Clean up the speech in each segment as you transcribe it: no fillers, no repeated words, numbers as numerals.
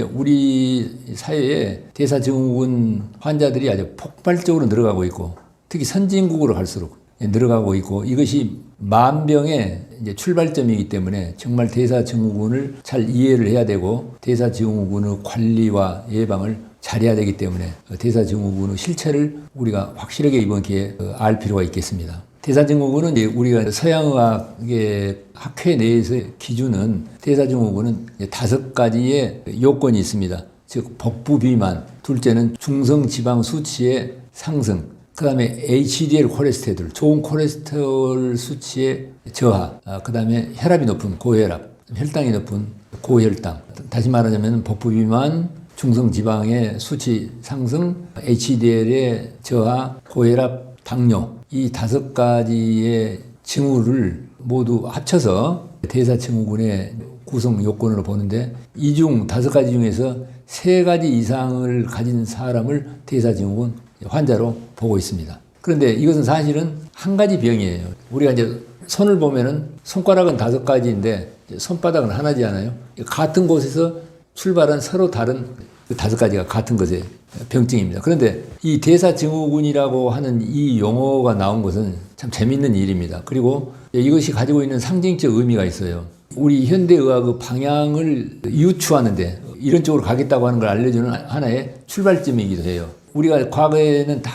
우리 사회에 대사증후군 환자들이 아주 폭발적으로 늘어가고 있고 특히 선진국으로 갈수록 늘어가고 있고 이것이 만병의 이제 출발점이기 때문에 정말 대사증후군을 잘 이해를 해야 되고 대사증후군의 관리와 예방을 잘해야 되기 때문에 대사증후군의 실체를 우리가 확실하게 이번 기회에 알 필요가 있겠습니다. 대사증후군은 이제 우리가 서양의학의 학회 내에서의 기준은 대사증후군은 5가지의 요건이 있습니다. 즉 복부 비만, 둘째는 중성 지방 수치의 상승, 그 다음에 HDL 콜레스테롤, 좋은 콜레스테롤 수치의 저하, 그 다음에 혈압이 높은 고혈압, 혈당이 높은 고혈당. 다시 말하자면 복부 비만, 중성 지방의 수치 상승, HDL의 저하, 고혈압, 당뇨. 이 5가지의 징후를 모두 합쳐서 대사증후군의 구성 요건으로 보는데 이 중 5가지 중에서 3가지 이상을 가진 사람을 대사증후군 환자로 보고 있습니다. 그런데 이것은 사실은 한 가지 병이에요. 우리가 이제 손을 보면은 손가락은 5가지인데 손바닥은 하나지 않아요. 같은 곳에서 출발한 서로 다른 5가지가 같은 것의 병증입니다. 그런데 이 대사증후군이라고 하는 이 용어가 나온 것은 참 재밌는 일입니다. 그리고 이것이 가지고 있는 상징적 의미가 있어요. 우리 현대의학의 방향을 유추하는데 이런 쪽으로 가겠다고 하는 걸 알려주는 하나의 출발점이기도 해요. 우리가 과거에는 다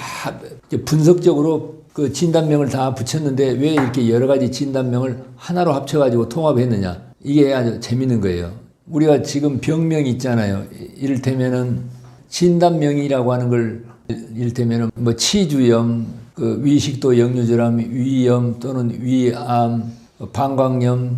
분석적으로 그 진단명을 다 붙였는데 왜 이렇게 여러 가지 진단명을 하나로 합쳐가지고 통합했느냐. 이게 아주 재밌는 거예요. 우리가 지금 병명이 있잖아요. 이를테면은 진단명이라고 하는 걸 이를테면은 뭐 치주염, 그 위식도 역류질환, 위염 또는 위암, 방광염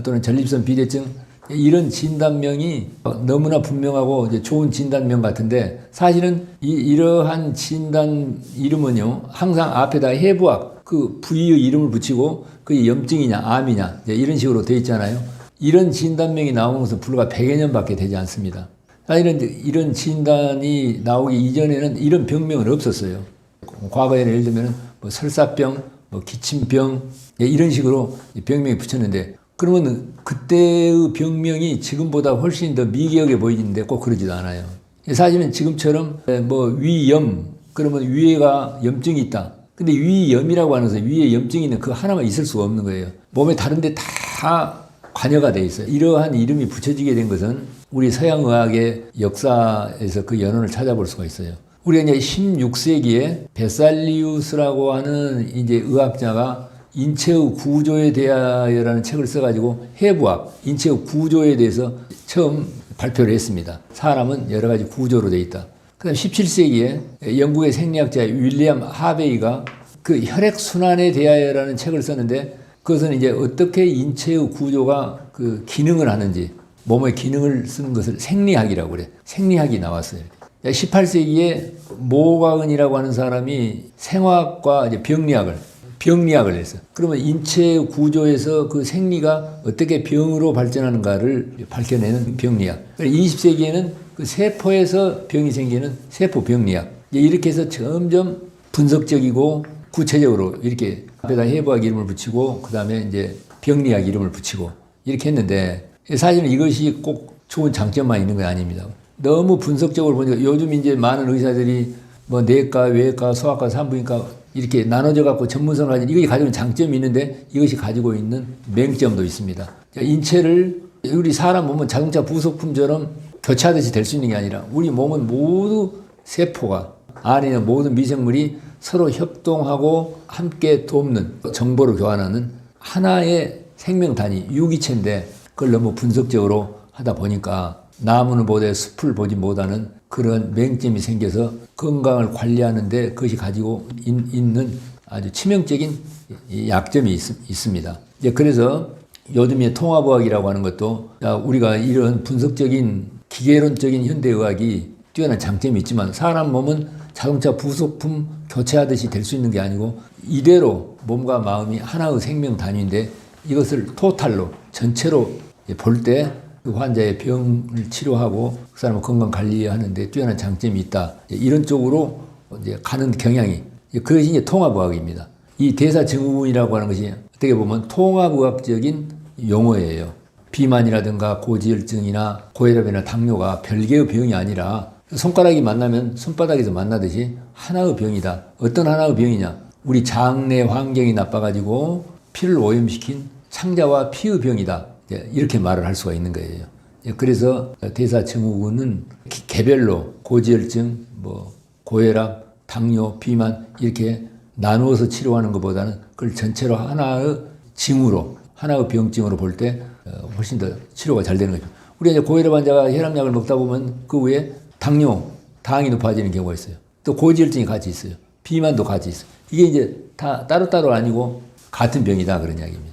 또는 전립선 비대증 이런 진단명이 너무나 분명하고 이제 좋은 진단명 같은데 사실은 이러한 진단 이름은요 항상 앞에다 해부학 그 부위의 이름을 붙이고 그게 염증이냐 암이냐 이런 식으로 돼 있잖아요. 이런 진단명이 나오는 것은 불과 100여 년밖에 되지 않습니다. 이런 진단이 나오기 이전에는 이런 병명은 없었어요. 과거에는 예를 들면 뭐 설사병, 뭐 기침병 이런 식으로 병명이 붙였는데 그러면 그때의 병명이 지금보다 훨씬 더 미개하게 보이는데 꼭 그러지도 않아요. 사실은 지금처럼 뭐 위염 그러면 위에가 염증이 있다. 근데 위염이라고 하는 것은 위에 염증이 있는 그 하나만 있을 수가 없는 거예요. 몸에 다른 데 다 관여가 돼 있어요. 이러한 이름이 붙여지게 된 것은 우리 서양의학의 역사에서 그 연원을 찾아볼 수가 있어요. 우리가 이제 16세기에 베살리우스라고 하는 이제 의학자가 인체의 구조에 대하여라는 책을 써가지고 해부학, 인체의 구조에 대해서 처음 발표를 했습니다. 사람은 여러 가지 구조로 되어 있다. 그 다음 17세기에 영국의 생리학자 윌리엄 하베이가 그 혈액순환에 대하여라는 책을 썼는데 그것은 이제 어떻게 인체의 구조가 그 기능을 하는지 몸의 기능을 쓰는 것을 생리학이라고 그래. 생리학이 나왔어요. 18세기에 모가은이라고 하는 사람이 생화학과 이제 병리학을 했어요. 그러면 인체 구조에서 그 생리가 어떻게 병으로 발전하는가를 밝혀내는 병리학. 20세기에는 그 세포에서 병이 생기는 세포병리학. 이렇게 해서 점점 분석적이고 구체적으로 이렇게 앞에다 해부학 이름을 붙이고 그 다음에 이제 병리학 이름을 붙이고 이렇게 했는데 사실은 이것이 꼭 좋은 장점만 있는 건 아닙니다. 너무 분석적으로 보니까 요즘 이제 많은 의사들이 뭐 내과, 외과, 소아과, 산부인과 이렇게 나눠져 갖고 전문성을 가진 이것이 가지고 있는 장점이 있는데 이것이 가지고 있는 맹점도 있습니다. 인체를 우리 사람 몸은 자동차 부속품처럼 교체하듯이 될 수 있는 게 아니라 우리 몸은 모두 세포가 안에 있는 모든 미생물이 서로 협동하고 함께 돕는 정보를 교환하는 하나의 생명 단위 유기체인데 그걸 너무 분석적으로 하다 보니까 나무는 보되 숲을 보지 못하는 그런 맹점이 생겨서 건강을 관리하는데 그것이 가지고 있는 아주 치명적인 약점이 있습니다. 그래서 요즘에 통합의학이라고 하는 것도 우리가 이런 분석적인 기계론적인 현대의학이 뛰어난 장점이 있지만 사람 몸은 자동차 부속품 교체하듯이 될 수 있는 게 아니고 이대로 몸과 마음이 하나의 생명 단위인데 이것을 토탈로 전체로 볼 때 그 환자의 병을 치료하고 그 사람을 건강 관리하는데 뛰어난 장점이 있다. 이런 쪽으로 이제 가는 경향이 그것이 이제 통합의학입니다. 이 대사증후군이라고 하는 것이 어떻게 보면 통합의학적인 용어예요. 비만이라든가 고지혈증이나 고혈압이나 당뇨가 별개의 병이 아니라 손가락이 만나면 손바닥에서 만나듯이 하나의 병이다. 어떤 하나의 병이냐? 우리 장내 환경이 나빠가지고 피를 오염시킨 창자와 피의 병이다. 이렇게 말을 할 수가 있는 거예요. 그래서 대사증후군은 개별로 고지혈증, 고혈압, 당뇨, 비만 이렇게 나누어서 치료하는 것보다는 그걸 전체로 하나의 징후로, 하나의 병증으로 볼 때 훨씬 더 치료가 잘 되는 거죠. 우리 이제 고혈압 환자가 혈압약을 먹다 보면 그 후에 당뇨, 당이 높아지는 경우가 있어요. 또 고지혈증이 같이 있어요. 비만도 같이 있어요. 이게 이제 다 따로따로 아니고 같은 병이다 그런 이야기입니다.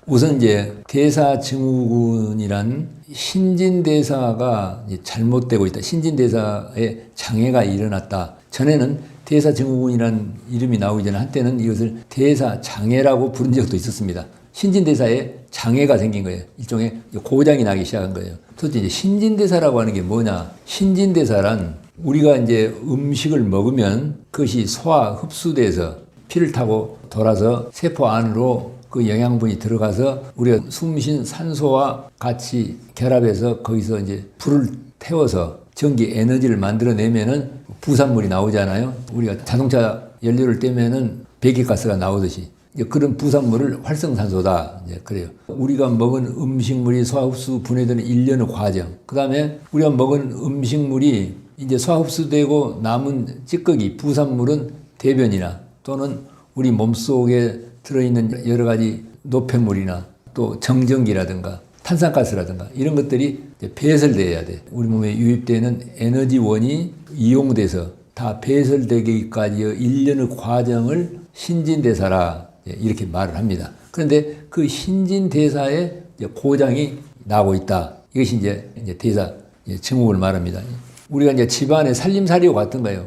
우선 이제 대사증후군이란 신진대사가 잘못되고 있다. 신진대사에 장애가 일어났다. 전에는 대사증후군이라는 이름이 나오기 전에 한때는 이것을 대사장애라고 부른 적도 있었습니다. 신진대사에 장애가 생긴 거예요. 일종의 고장이 나기 시작한 거예요. 도대체 이제 신진대사라고 하는 게 뭐냐? 신진대사란 우리가 이제 음식을 먹으면 그것이 소화 흡수돼서 피를 타고 돌아서 세포 안으로 그 영양분이 들어가서 우리가 숨쉰 산소와 같이 결합해서 거기서 이제 불을 태워서 전기 에너지를 만들어내면은 부산물이 나오잖아요. 우리가 자동차 연료를 떼면은 배기가스가 나오듯이 그런 부산물을 활성산소다. 이제 그래요. 우리가 먹은 음식물이 소화흡수 분해되는 일련의 과정. 그 다음에 우리가 먹은 음식물이 이제 소화흡수되고 남은 찌꺼기, 부산물은 대변이나 또는 우리 몸속에 들어있는 여러 가지 노폐물이나 또 정전기라든가 탄산가스라든가 이런 것들이 배설돼야 돼. 우리 몸에 유입되는 에너지원이 이용돼서 다 배설되기까지의 일련의 과정을 신진대사라 이렇게 말을 합니다. 그런데 그 신진대사에 고장이 나고 있다. 이것이 이제 대사 증후군을 말합니다. 우리가 이제 집안의 살림살이와 같은 거예요.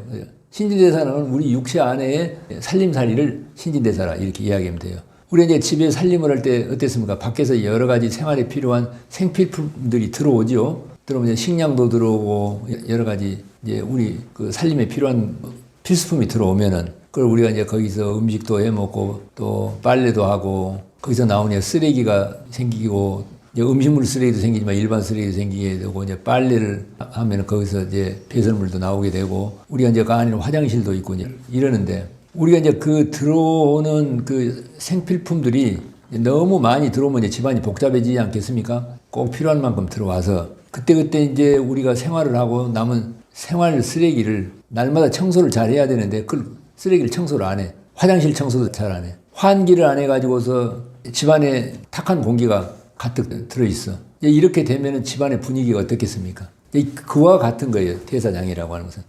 신진대사는 우리 육체 안에 살림살이를 신진대사라 이렇게 이야기하면 돼요. 우리 이제 집에 살림을 할 때 어땠습니까? 밖에서 여러 가지 생활에 필요한 생필품들이 들어오죠. 들어오면 식량도 들어오고 여러 가지 이제 우리 그 살림에 필요한 필수품이 들어오면은 그걸 우리가 이제 거기서 음식도 해 먹고 또 빨래도 하고 거기서 나오는 쓰레기가 생기고 이제 음식물 쓰레기도 생기지만 일반 쓰레기도 생기게 되고 이제 빨래를 하면 거기서 이제 배설물도 나오게 되고 우리가 이제 그 안에 화장실도 있고 이제 이러는데 우리가 이제 그 들어오는 그 생필품들이 너무 많이 들어오면 이제 집안이 복잡해지지 않겠습니까? 꼭 필요한 만큼 들어와서 그때 이제 우리가 생활을 하고 남은 생활 쓰레기를 날마다 청소를 잘 해야 되는데 그 쓰레기를 청소를 안 해. 화장실 청소도 잘 안 해. 환기를 안 해가지고서 집안에 탁한 공기가 가득 들어있어. 이렇게 되면은 집안의 분위기가 어떻겠습니까? 그와 같은 거예요. 대사장애라고 하는 것은.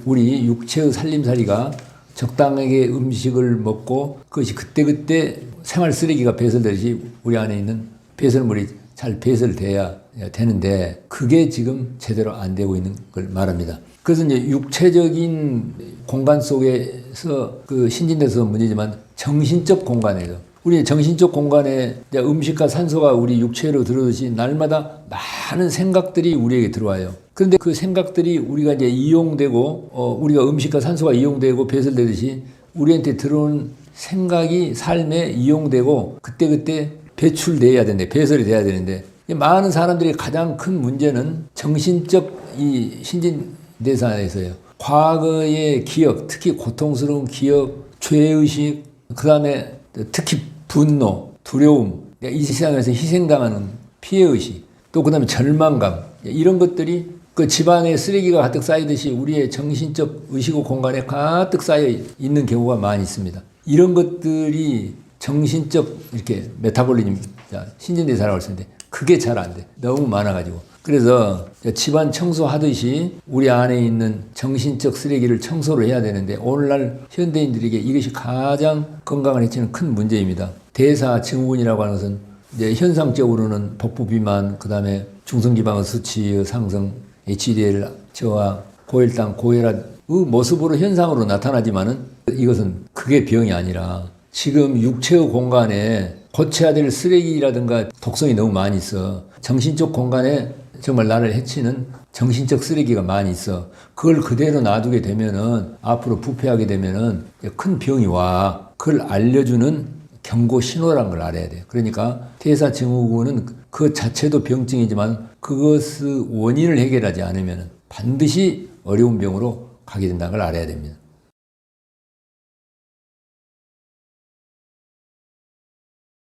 우리 육체의 살림살이가 적당하게 음식을 먹고 그것이 그때그때 생활 쓰레기가 배설되듯이 우리 안에 있는 배설물이 잘 배설돼야 되는데 그게 지금 제대로 안 되고 있는 걸 말합니다. 그래서 이제 육체적인 공간 속에서 그 신진대사 문제지만 정신적 공간에서 우리 정신적 공간에 음식과 산소가 우리 육체로 들어오듯이 날마다 많은 생각들이 우리에게 들어와요. 그런데 그 생각들이 우리가 이제 이용되고 우리가 음식과 산소가 이용되고 배설되듯이 우리한테 들어온 생각이 삶에 이용되고 그때 배출돼야 되는데 배설이 돼야 되는데 많은 사람들이 가장 큰 문제는 정신적 이 신진대사에서요. 과거의 기억, 특히 고통스러운 기억, 죄의식, 그 다음에 특히 분노, 두려움, 이 세상에서 희생당하는 피해의식, 또 그 다음에 절망감, 이런 것들이 그 집안에 쓰레기가 가득 쌓이듯이 우리의 정신적 의식의 공간에 가득 쌓여 있는 경우가 많이 있습니다. 이런 것들이 정신적 이렇게 메타볼리즘, 신진대사라고 할 수 있는데 그게 잘 안 돼. 너무 많아가지고. 그래서 집안 청소하듯이 우리 안에 있는 정신적 쓰레기를 청소를 해야 되는데 오늘날 현대인들에게 이것이 가장 건강을 해치는 큰 문제입니다. 대사증후군이라고 하는 것은 이제 현상적으로는 복부 비만, 그 다음에 중성지방의 수치의 상승, HDL 저하, 고혈당, 고혈압의 모습으로 현상으로 나타나지만은 이것은 그게 병이 아니라 지금 육체의 공간에 고쳐야 될 쓰레기라든가 독성이 너무 많이 있어. 정신적 공간에 정말 나를 해치는 정신적 쓰레기가 많이 있어. 그걸 그대로 놔두게 되면은 앞으로 부패하게 되면은 큰 병이 와. 그걸 알려주는 경고 신호라는 걸 알아야 돼요. 그러니까 대사증후군은 그 자체도 병증이지만 그것의 원인을 해결하지 않으면 반드시 어려운 병으로 가게 된다는 걸 알아야 됩니다.